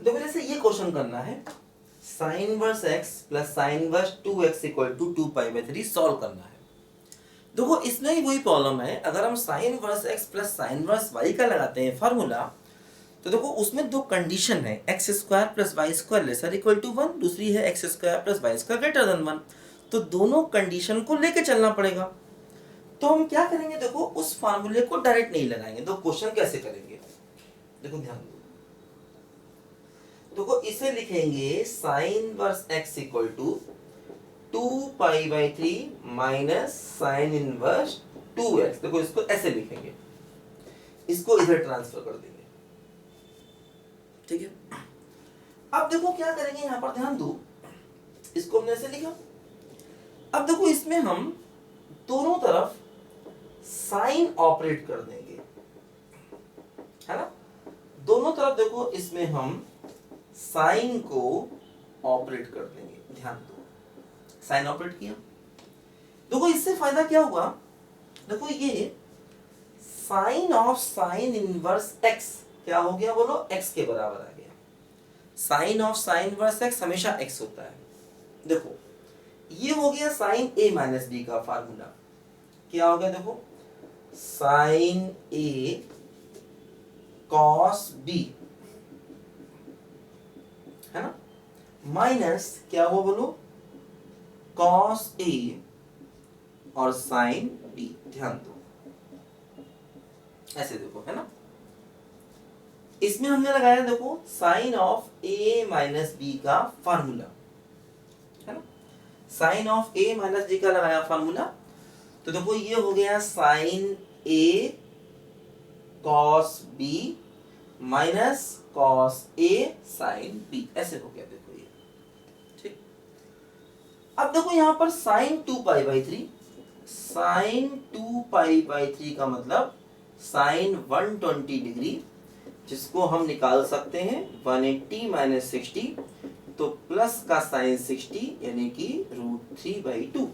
देखो जैसे ये क्वेश्चन करना है, sine inverse x plus sine inverse 2x equal to 2π/3 solve करना है। देखो इसमें ही वही प्रॉब्लम है, अगर हम sign inverse x plus sine inverse y का लगाते हैं फार्मूला, तो देखो उसमें दो कंडीशन है, X square plus Y square lesser equal to 1, दूसरी है X square plus Y square greater than 1। तो दोनों कंडीशन को लेके चलना पड़ेगा। तो हम क्या करेंगे, देखो उस फार्मूले को डायरेक्ट नहीं लगाएंगे। तो क्वेश्चन कैसे करेंगे, देखो ध्यान दो। देखो इसे लिखेंगे sine inverse x equal to 2π/3 minus sine inverse 2x। देखो इसको ऐसे लिखेंगे, इसको इधर ट्रांसफर कर देंगे, ठीक है। अब देखो क्या करेंगे, यहां पर ध्यान दो, इसको हमने ऐसे लिखा। अब देखो इसमें हम दोनों तरफ साइन ऑपरेट कर देंगे, है ना। दोनों तरफ देखो इसमें हम साइन को ऑपरेट कर देंगे, ध्यान दो, साइन ऑपरेट किया। देखो इससे फायदा क्या हुआ, देखो ये sine of sine inverse x क्या हो गया, बोलो x के बराबर आ गया। Sine of sine inverse x हमेशा x होता है। देखो ये हो गया साइन a माइनस b का फार्मूला, क्या हो गया, देखो साइन a कॉस b, है ना, माइनस क्या हुआ बोलो, कॉस a और साइन b। ध्यान दो ऐसे देखो, है ना। इसमें हमने लगाया देखो sine of a minus b का फार्मूला, है ना। Sine of a minus b का लगाया फार्मूला, तो देखो ये हो गया sine a cos b minus cos a sine b, ऐसे हो गया देखो ये, ठीक। अब देखो यहां पर साइन 2π/3, साइन 2π/3 का मतलब साइन 120 डिग्री, जिसको हम निकाल सकते हैं 180 माइनस 60, तो प्लस का साइन 60 यानी कि √3/2।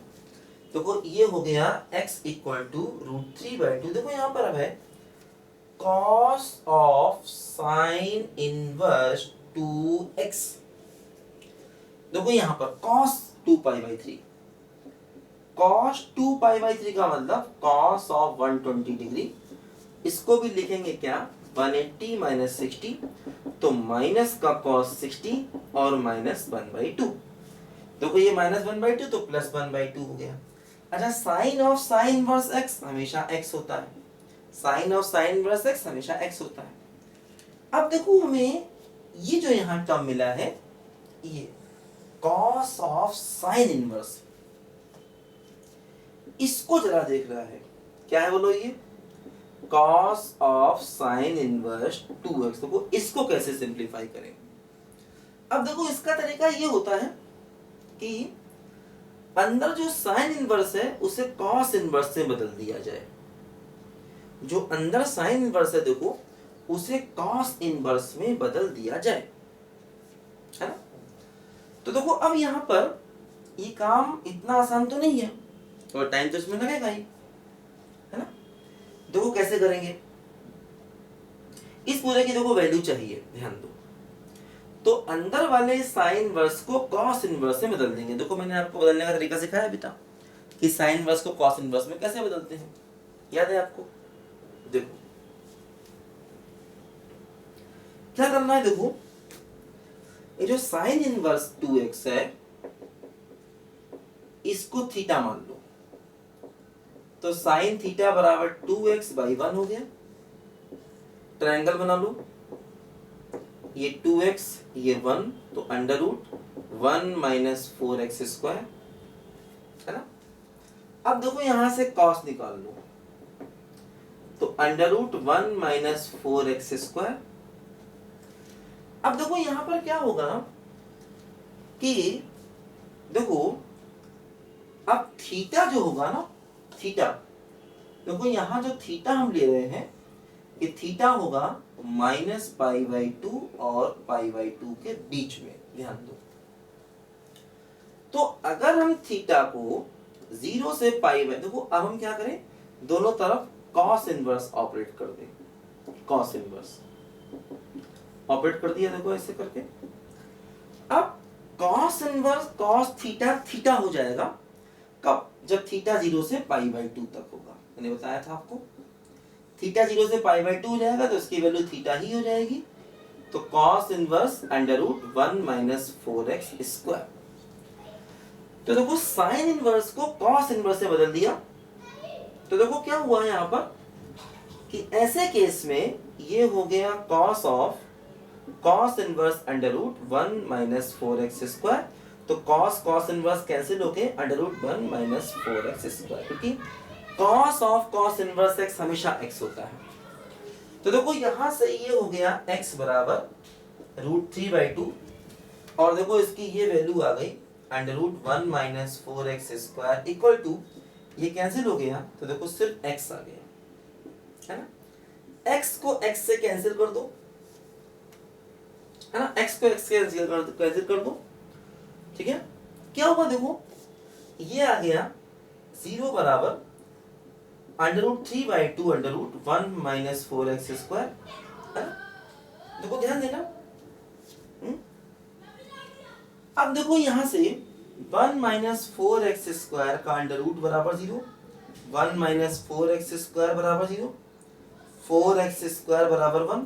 देखो ये हो गया x इक्वल टू √3/2। देखो यहाँ पर अब है cos of sine inverse 2x। देखो यहाँ पर cos 2π/3, cos 2π/3 का मतलब cos ऑफ 120 डिग्री, इसको भी लिखेंगे क्या 180 माइनस 60, तो माइनस का cos 60 और माइनस 1/2। देखो ये माइनस 1/2 तो प्लस 1/2 हो गया। अच्छा sine of sine inverse x हमेशा x होता है, sine of sine inverse x हमेशा x होता है। अब देखो हमें ये जो यहाँ टर्म मिला है, ये cos ऑफ साइन इनवर्स, इसको जरा देख रहा है, क्या है बोलो, ये cos of sine inverse 2x। देखो इसको कैसे सिंप्लीफाई करें। अब देखो इसका तरीका ये होता है कि अंदर जो साइन इनवर्स है उसे cos इनवर्स से बदल दिया जाए। जो अंदर साइन इनवर्स है देखो उसे cos इनवर्स में बदल दिया जाए, है ना। तो देखो अब यहां पर ये काम इतना आसान तो नहीं है, और टाइम तो इसमें लगेगा ही, है ना। देखो कैसे करेंगे, इस पूरे की देखो वैल्यू चाहिए, ध्यान दो। तो अंदर वाले साइन इनवर्स को cos इनवर्स में बदल देंगे। देखो मैंने आपको बदलने का तरीका सिखाया अभी तक कि साइन इनवर्स को cos इनवर्स में कैसे बदलते हैं, याद है आपको। देखो क्या करना है, देखो ये जो साइन इनवर्स 2x है इसको थीटा मान लो, तो साइन थीटा बराबर 2x/1 हो गया। ट्रायंगल बना लो, ये 2x ये 1, तो अंडर रूट 1 माइनस 4x², है ना। अब देखो यहां से cos निकाल लो, तो अंडर रूट 1 माइनस 4x²। अब देखो यहां पर क्या होगा कि देखो अब थीटा जो होगा ना, थीटा, देखो यहां जो थीटा हम ले रहे हैं ये थीटा होगा -π/2 और π/2 के बीच में, ध्यान दो। तो अगर हम थीटा को 0 से π, देखो अब हम क्या करें, दोनों तरफ cos इनवर्स ऑपरेट कर दें, cos इनवर्स ऑपरेट इनकॉर्पोरेट कर दिया, देखो ऐसे करके। अब cos inverse cos theta theta हो जाएगा कब? जब थीटा 0 से पाई बाई 2 तक होगा। मैंने बताया था आपको थीटा 0 से पाई बाई 2 हो जाएगा तो इसकी वैल्यू थीटा ही हो जाएगी। तो cos inverse under root 1 minus 4x square. तो देखो साइन इनवर्स को cos इनवर्स से बदल दिया। तो देखो क्या हुआ है यहाँ पर कि ऐसे केस में ये हो गया cos inverse under root 1 minus 4x square. तो cos इनवर्स कैंसिल हो गए under root 1 minus 4x square, क्योंकि cos इनवर्स x हमेशा x होता है। तो देखो यहां से ये हो गया x बराबर रूट 3/2 और देखो इसकी ये वैल्यू आ गई under root 1 minus 4x square equal to, ये कैंसिल हो गया तो देखो सिर्फ x आ गया, है ना। x को x से कैंसिल कर दो, है ना, x को x से कैंसिल कर दो, ठीक है। क्या होगा देखो ये आ गया 0 बराबर under root 3/2 under root 1 minus 4x square, है ना। देखो ध्यान देना। अब देखो यहां से 1 माइनस 4x स्क्वायर का अंडर रूट बराबर 0, 1 माइनस 4x स्क्वायर बराबर 0, 4x स्क्वायर बराबर 1,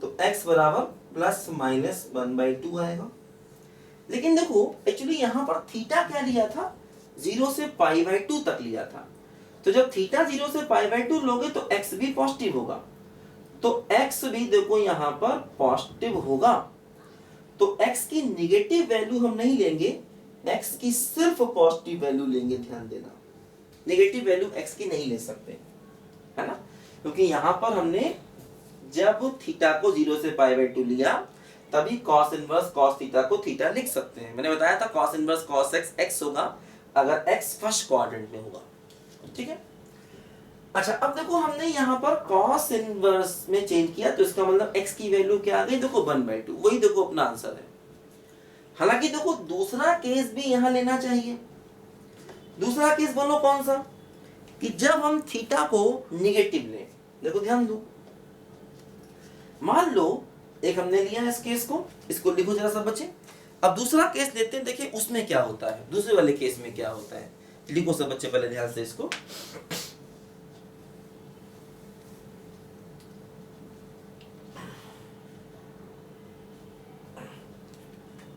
तो x बराबर प्लस माइनस 1/2 आएगा। लेकिन देखो एक्चुअली यहाँ पर थीटा क्या लिया था? 0 से पाई बाई 2 तक लिया था। तो जब थीटा 0 से पाई बाई 2 लोगे तो x भी पॉजिटिव होगा, तो x भी देखो यहाँ पर पॉजिटिव होगा। तो x की निगेटिव वैल्यू हम नहीं लेंगे, x की सिर्फ पॉजिटिव वैल्यू लेंगे। ध्यान देना, नेगेटिव वैल्यू x की नहीं ले सकते, है ना, क्योंकि यहाँ पर हमने जब थीटा को 0 से पाई बाई 2 लिया तभी cos इनवर्स cos थीटा को थीटा लिख सकते हैं। मैंने बताया था cos inverse cos x x होगा अगर x फर्स्ट क्वाड्रेंट में होगा, ठीक है। अच्छा अब देखो हमने यहाँ पर cos इनवर्स में चेंज किया तो इसका मतलब x की वैल्यू क्या आ गई? देखो 1/2, वही देखो अपना आंसर है। हालांकि देखो दूसरा केस भी यहाँ लेना चाहिए। दूसरा केस बोलो कौन सा? कि जब हम थीटा को निगेटिव लें। देखो ध्यान दो, मान लो एक हमने लिया इस केस को, इसको लिखो जरा सब बच्चे। अब दूसरा केस लेते हैं, देखिए उसमें क्या होता है, दूसरे वाले केस में क्या होता है। लिखो सब बच्चे पहले ध्यान से इसको।